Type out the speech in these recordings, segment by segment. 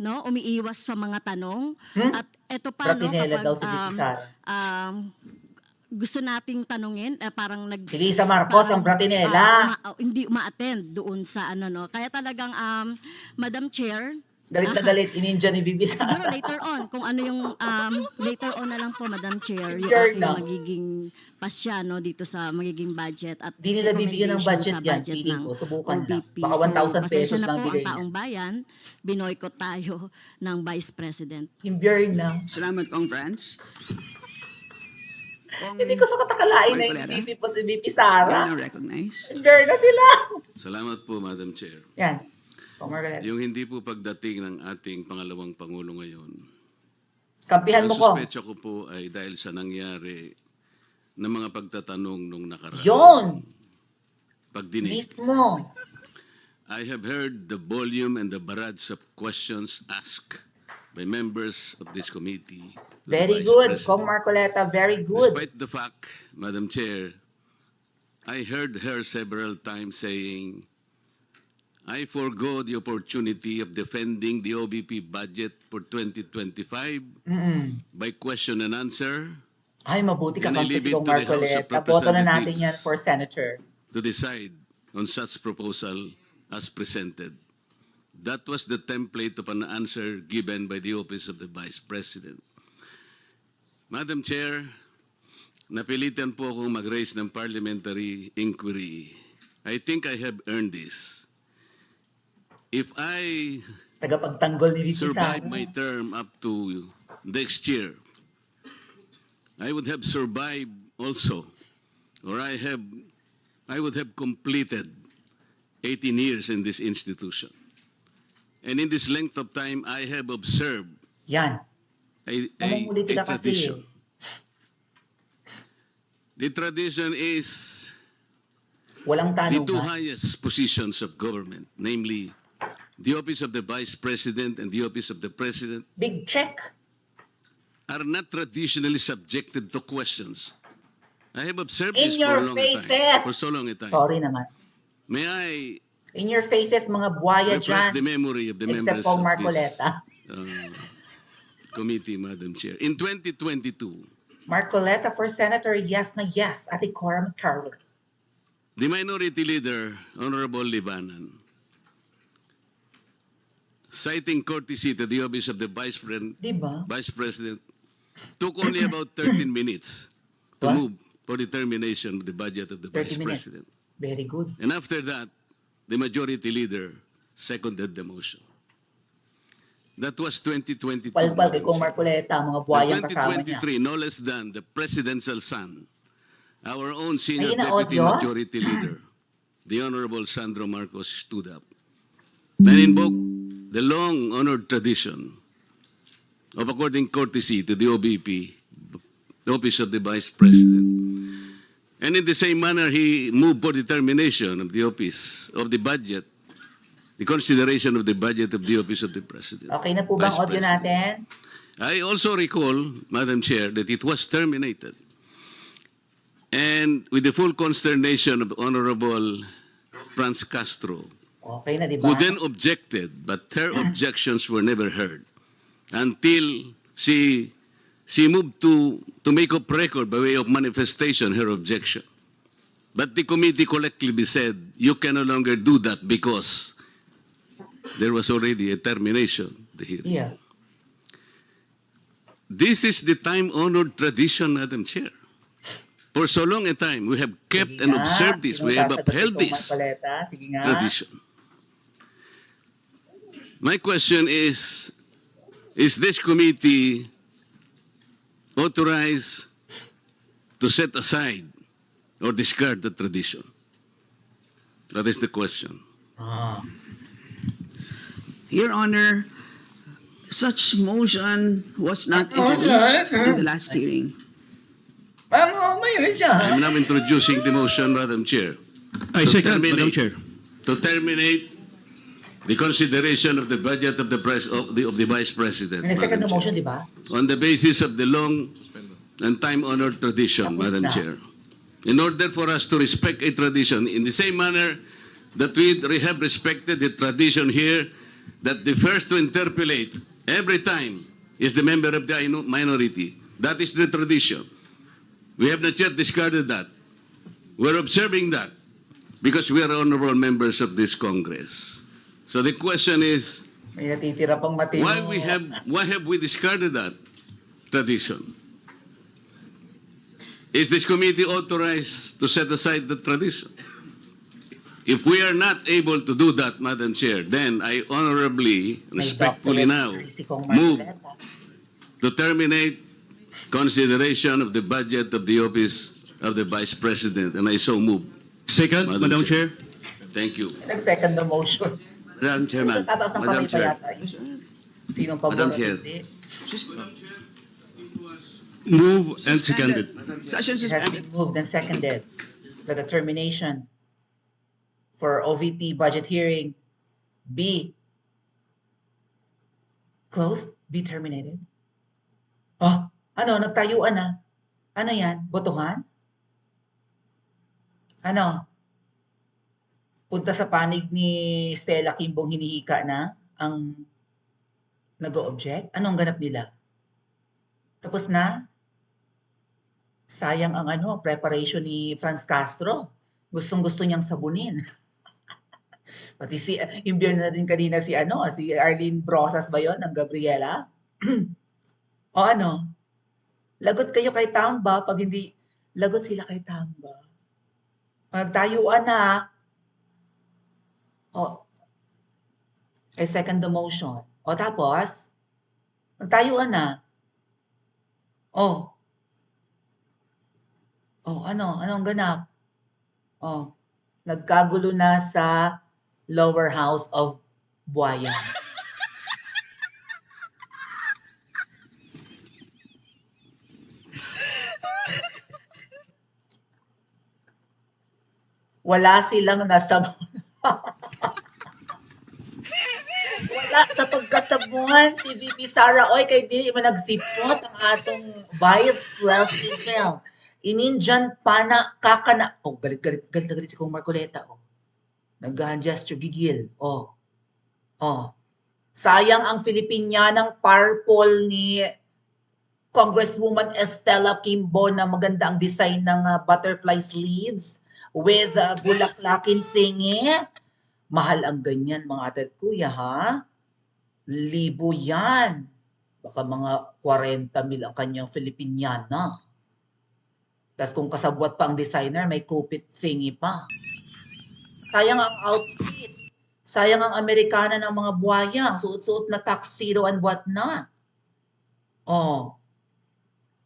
no, umiiwas sa mga tanong. At ito pa, no, Pratinela kapag daw si VP Sara. gusto nating tanungin, parang Si Lisa Marcos ang Pratinela. hindi uma-attend doon sa ano, no. Kaya talagang, Madam Chair, Galit na galit, ininja ni VP siguro Sara. later on, kung ano yung, later on na lang po, Madam Chair, yung Sure aking lang. magiging pasya, no, dito sa magiging budget at Di nila bibigyan ng budget recommendation sa yan, budget feeling ng ko. Subukan lang. OBP. Baka 1,000 pasensya pesos na lang po bigay ang niya. taong bayan, binoykot tayo ng Vice President. Himbyern lang. Salamat, Kong Franz. Hindi ko sa katakalain na Marcoleta. inisisipon si VP You're Sara. now recognized. Himbyern na sila. Salamat po, Madam Chair. Yan. Margaret. Yung hindi po pagdating ng ating pangalawang Pangulo ngayon, Kampihan mo ang ko. suspecha ko po ay dahil sa nangyari na mga pagtatanong nung nakaraan. Yon. Pagdinig. Mismo. I have heard the volume and the barrage of questions asked by members of this committee. to the Very Vice good. President. Kong Marcoleta, very good. Despite the fact, Madam Chair, I heard her several times saying, I forgo the opportunity of defending the OBP budget for 2025 by question and answer Ay, mabuti ka And I kampi leave si it Kong to the House of Marcoleta. Boto na natin yan Representatives. for senator. to decide on such proposal as presented. That was the template of an answer given by the Office of the Vice President. Madam Chair, napilitan po akong mag-raise ng parliamentary inquiry. I think I have earned this. If I Tagapagtanggol ni VP Sara. survive my term up to next year, I would have survived also, or I would have completed 18 years in this institution. And in this length of time, I have observed Yan. a Namumuli ka kasi. tradition. The tradition is Walang the tanong. two highest positions of government, namely the office of the Vice President and the office of the President, Big check. are not traditionally subjected to questions. I have observed In this your for a long faces. time. For so long a time. Sorry naman. May I In your faces, mga buhaya refresh the dyan. memory of the Except members Kong of this Marcoleta. committee, Madam Chair. In 2022, Marcoleta for senator, yes na yes. Ate Cora McCarver. the minority leader, Honorable Libanan, citing courtesy to the office of the Diba? Vice President, took only about 13 minutes to What? move for the termination of the budget of the 30 Vice minutes. President. Very good. And after that, the majority leader seconded the motion. That was 2022. Palpal kay Madam Kong Chair. Marcoleta, mga In buhayang kasama niya. 2023, no less than the presidential son, our own senior Ayun na, deputy audio? majority leader, the Honorable Sandro Marcos, stood up and invoked the long-honored tradition of according courtesy to the OBP, the Office of the Vice President. And in the same manner, he moved for the termination of the Office of the Budget, the consideration of the budget of the Office of the President. Okay na po ba ang Vice audio President. natin? I also recall, Madam Chair, that it was terminated. And with the full consternation of Honorable Franz Castro, Okay na, di ba? who then objected, but her objections were never heard until she moved to make up record by way of manifestation her objection. But the committee collectively said, you can no longer do that because there was already a termination of the hearing. Yeah. This is the time-honored tradition, Madam Chair. For so long a time, we have kept Sige and nga. observed this. Sino We have sasagot upheld kay Kong this Marcoleta? Sige nga. tradition. My question is this committee authorized to set aside or discard the tradition? That is the question. Ah. Your Honor, such motion was not introduced in the last hearing. Ano, mayroon siya. I'm now introducing the motion, Madam Chair. I To second, Madam terminate- Chair. To terminate the consideration of the budget of the Vice President. May second na Madam Chair. motion, di ba? On the basis of the long and time-honored tradition, Tapos Madam na. Chair. In order for us to respect a tradition, in the same manner that we have respected the tradition here that the first to interpolate every time is the member of the minority. That is the tradition. We have not yet discarded that. We're observing that because we are honorable members of this Congress. So the question is, May natitira pang matino. why have we discarded that tradition? Is this committee authorized to set aside the tradition? If we are not able to do that, Madam Chair, then I honorably, May respectfully now, doctorate si Kong move Marcoleta. to terminate consideration of the budget of the office of the Vice President, and I so move. Second, Madam Chair. Thank you. Nag-second the motion. Madam Chairman, Tataas ng Madam kamay pa Chair, yata yun. Sinong pabor Madam at Chair. hindi? Move and seconded. Session It has suspended. been moved and seconded for the termination for OVP budget hearing be closed, be terminated. Oh, ano, nagtayuan na. Ano yan? Botohan? Ano? Punta sa panig ni Stella Kimbong hinihika na ang nag-o-object? Anong ganap nila? Tapos na? Sayang ang preparation ni Franz Castro. Gustong-gusto niyang sabunin. Pati imbir na din kanina si Arlene Brosas ba yun, ng Gabriela? O ano? Lagot kayo kay Tamba pag hindi, lagot sila kay Tamba. Nagtayuan na. O, I second the motion. O tapos, nagtayuan na. Oh. Oh, anong ganap? Oh, nagkagulo na sa lower house of Buaya. Wala silang wala sa pagkasabungan si VP Sara Oy kay dili man nagsipot ang atong Vice President. Ininjan pana kakana. Oh, galit si Kong Marcoleta. Oh. Naggahan gesture, gigil. Oh. Oh. Sayang ang Filipinianang purple ni Congresswoman Estela Kimbo na maganda ang design ng butterfly sleeves with bulaklakin thingy. Mahal ang ganyan, mga ate at kuya, ha? Libo yan. Baka mga 40,000 ang kanyang Filipiniana. Tapos kung kasabwat pa ang designer, may kupit thingy pa. Sayang ang outfit. Sayang ang Amerikana ng mga buhayang. Suot-suot na tuxedo and whatnot. Oh.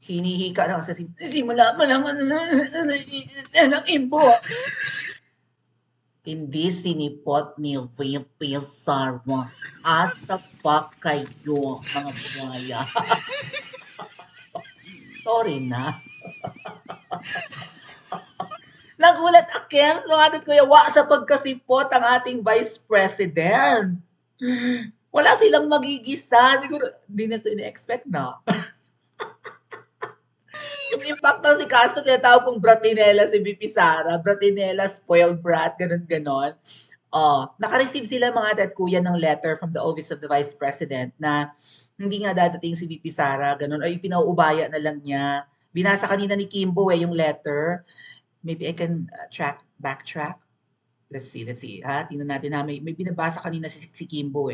Hinihika na kasi hindi mo lang ng imbo. Hindi sinipot ni VP Sara. Ata pa kayo, mga buhaya. Sorry na. Nagulat akem so atit kuya wa sa pagkasipot ang ating Vice President. Wala silang magigisa. Hindi na ito ini-expect na. Yung impact ng si Castro, tinatawag kong bratinela si VP Sara. Bratinela, spoiled brat, ganon-ganon. Naka-receive sila mga ate at kuya ng letter from the Office of the Vice President na hindi nga dadating si VP Sara, ganon. Ay, pinauubaya na lang niya. Binasa kanina ni Kimbo yung letter. Maybe I can backtrack. Let's see. Ha? Tingnan natin na may binabasa kanina si Kimbo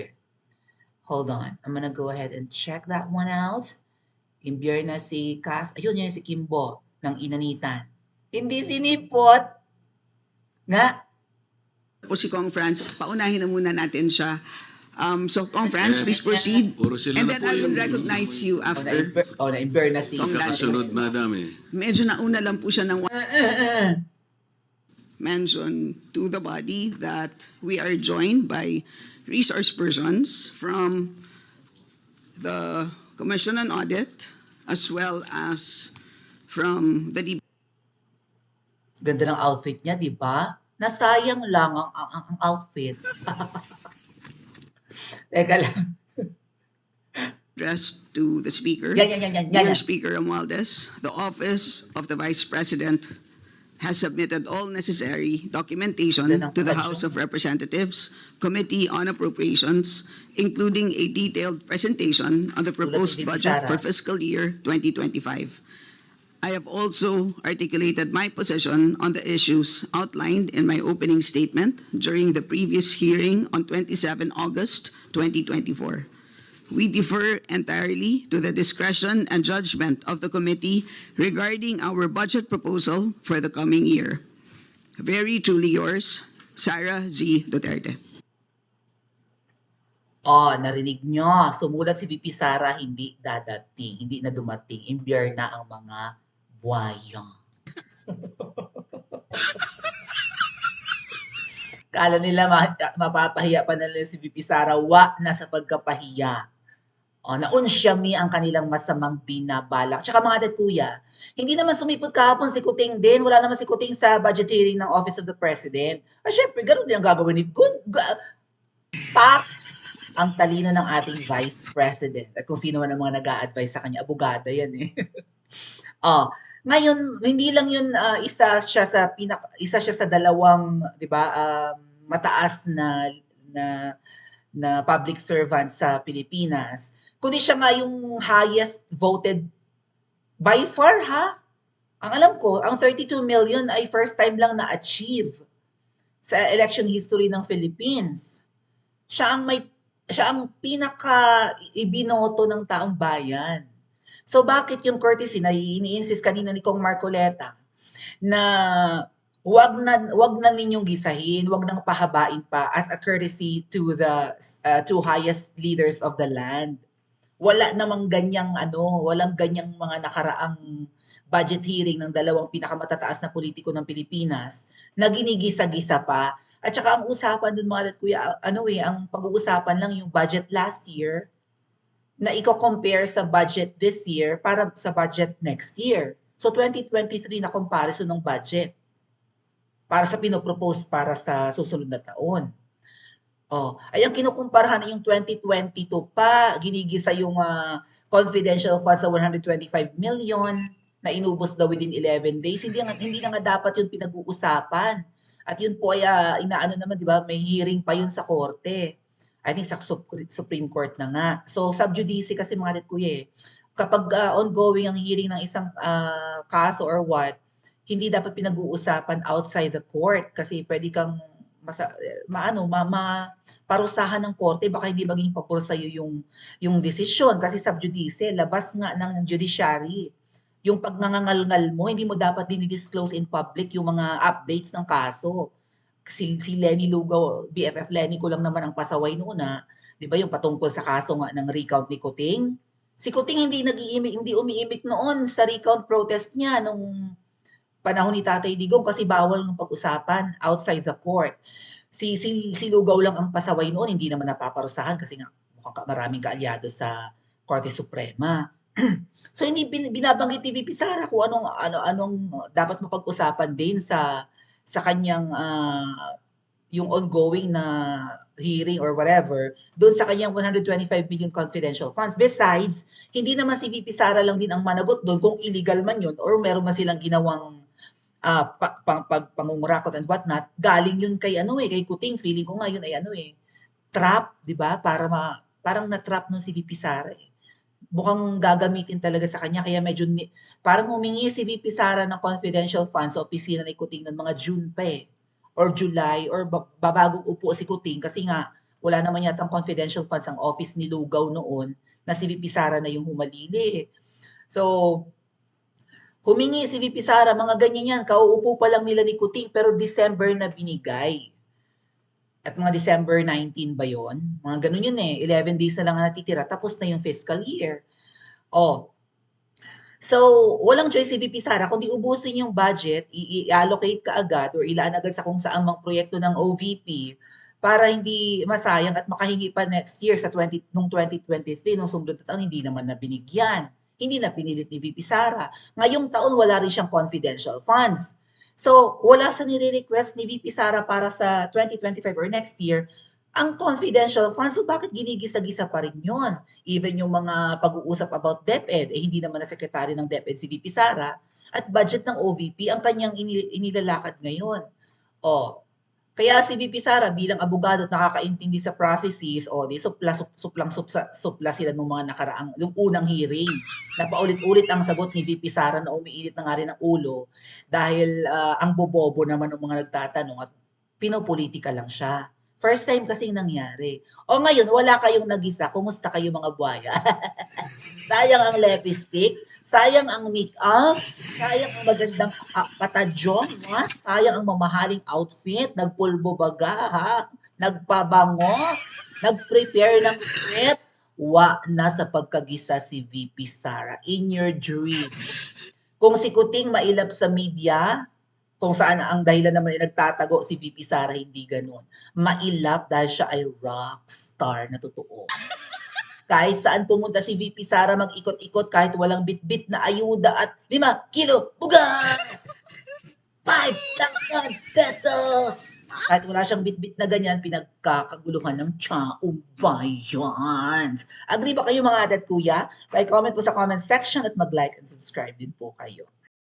Hold on. I'm gonna go ahead and check that one out. Imbyer na si Cass. Ayun si Kimbo ng Inanitan. Hindi sinipot. Nga. Po si Kong Franz, paunahin na muna natin siya. So Kong Franz, please proceed. Puro sila And na then po I will yung- recognize you after. Na-imbyer na si Kakasunod, madam Medyo nauna lang po siya ng mention to the body that we are joined by resource persons from the Commission on Audit as well as from the Ganda ng outfit niya, di ba? Nasayang lang ang outfit. Teka lang. address to the Speaker. Yan. Dear Speaker Romualdez, the Office of the Vice President has submitted all necessary documentation to the House of Representatives Committee on Appropriations, including a detailed presentation on the proposed budget for fiscal year 2025. I have also articulated my position on the issues outlined in my opening statement during the previous hearing on 27 August 2024. We defer entirely to the discretion and judgment of the committee regarding our budget proposal for the coming year. Very truly yours, Sara Z. Duterte. Oh, narinig nyo. Sumulat si VP Sara, hindi dadating, hindi na dumating. Imbyer na ang mga buhaya. Kala nila mapapahiya pa nila si VP Sara, nasa pagkapahiya. O, naunsyami ang kanilang masamang binabalak. Tsaka mga kuya, hindi naman sumipot kahapon si Kuting din. Wala naman si Kuting sa budget hearing ng Office of the President. Syempre, ganun din ang gagawin ni Pak ang talino ng ating Vice President. At kung sino man ang mga nag-a-advise sa kanya, abogada yan eh. Ngayon, hindi lang yun isa siya sa dalawang, 'di ba, mataas na public servant sa Pilipinas. Kundi siya nga yung highest voted by far Ang alam ko, ang 32 million ay first time lang na-achieve sa election history ng Philippines. Siya ang pinaka ibinoto ng taong bayan. So bakit yung courtesy na ini-insist kanina ni Kong Marcoleta na wag na ninyong gisahin, wag nang pahabain pa as a courtesy to the two highest leaders of the land. Wala namang walang ganyang mga nakaraang budget hearing ng dalawang pinakamatataas na politiko ng Pilipinas na ginigisa-gisa pa. At saka ang usapan dun mga kuya, ang pag-uusapan lang yung budget last year na i-compare sa budget this year para sa budget next year. So 2023 na comparison ng budget para sa pinopropose para sa susunod na taon. Ay ang kinukumparahan yung 2022 pa, ginigisa yung confidential funds sa 125 million na inubos daw within 11 days. Hindi na nga dapat yun pinag-uusapan. At yun po ay naman, di ba, may hearing pa yun sa korte. I think sa Supreme Court na nga. So, sub judice kasi mga kuya kapag ongoing ang hearing ng isang kaso or what, hindi dapat pinag-uusapan outside the court kasi pwede kang parusahan ng korte, baka hindi maging pabor sa'yo yung desisyon kasi sub judice, labas nga ng judiciary. Yung pagngangangal mo, hindi mo dapat dinidisclose in public yung mga updates ng kaso. Si Lenny Lugaw, BFF Lenny ko lang naman ang pasaway noon di ba yung patungkol sa kaso nga ng recount ni Kuting? Si Kuting hindi umiimik noon sa recount protest niya nung panahon ni Tatay Digong kasi bawal ng pag-usapan outside the court. Si Lugaw lang ang pasaway noon, hindi naman napaparusahan kasi nga mukhang maraming kaalyado sa Korte Suprema. So hindi binabanggit ni VP Sara kung anong dapat mapag-usapan din sa kanyang yung ongoing na hearing or whatever doon sa kanyang 125 billion confidential funds. Besides, hindi naman si VP Sara lang din ang managot doon kung illegal man yun or meron man silang ginawang pangungurakot and whatnot. Galing yun kay kay Kuting. Feeling ko nga yun ay trap, di ba? Parang na-trap nun si VP Sara Mukhang gagamitin talaga sa kanya kaya medyo parang humingi si VP Sara ng confidential funds sa opisina ni Kuting noong mga June pa or July or babagong upo si Kuting kasi nga wala naman yatang confidential funds ang office ni Lugaw noon na si VP Sara na yung humalili. So humingi si VP Sara, mga ganyan yan, kauupo pa lang nila ni Kuting pero December na binigay. At mga December 19 ba yon? Mga ganun yun 11 days na lang ang natitira, tapos na yung fiscal year. So, walang choice si VP Sara, kundi ubusin yung budget, i-allocate ka agad or ilaan agad sa kung saan mang proyekto ng OVP para hindi masayang at makahingi pa next year sa 2023, nung sumunod na taon, hindi naman na binigyan. Hindi na pinilit ni VP Sara. Ngayong taon, wala rin siyang confidential funds. So, wala sa nire-request ni VP Sara para sa 2025 or next year ang confidential funds. So, bakit ginigisa-gisa pa rin yun? Even yung mga pag-uusap about DepEd, hindi naman na sekretary ng DepEd si VP Sara. at budget ng OVP ang kanyang inilalakad ngayon. O, kaya si VP Sara bilang abogado at nakakaintindi sa processes, di supla sila nung mga nakaraang, yung unang hearing. Na paulit-ulit ang sagot ni VP Sara na umiinit na nga rin ang ulo dahil ang bobobo naman ng mga nagtatanong at pinopolitika lang siya. First time kasing nangyari. O ngayon, wala kayong nag-isa. Kumusta kayo mga buhaya? Sayang ang lipstick, sayang ang make-up, sayang ang magandang patadyon, ha? Sayang ang mamahaling outfit, nagpulbo baga, ha? Nagpabango, nag-prepare ng script, na sa pagkagisa si VP Sara. In your dream. Kung si Kuting mailap sa media, kung saan ang dahilan naman ay nagtatago si VP Sara, hindi ganun. Mailap dahil siya ay rockstar na totoo. Kahit saan pumunta si VP Sara, mag-ikot-ikot kahit walang bit-bit na ayuda at 5 kilo bugas! 5,000 pesos! Kahit wala siyang bit-bit na ganyan, pinagkakaguluhan ng tsaong bayan. Agree ba kayo mga adat kuya? Like, comment po sa comment section at mag-like and subscribe din po kayo.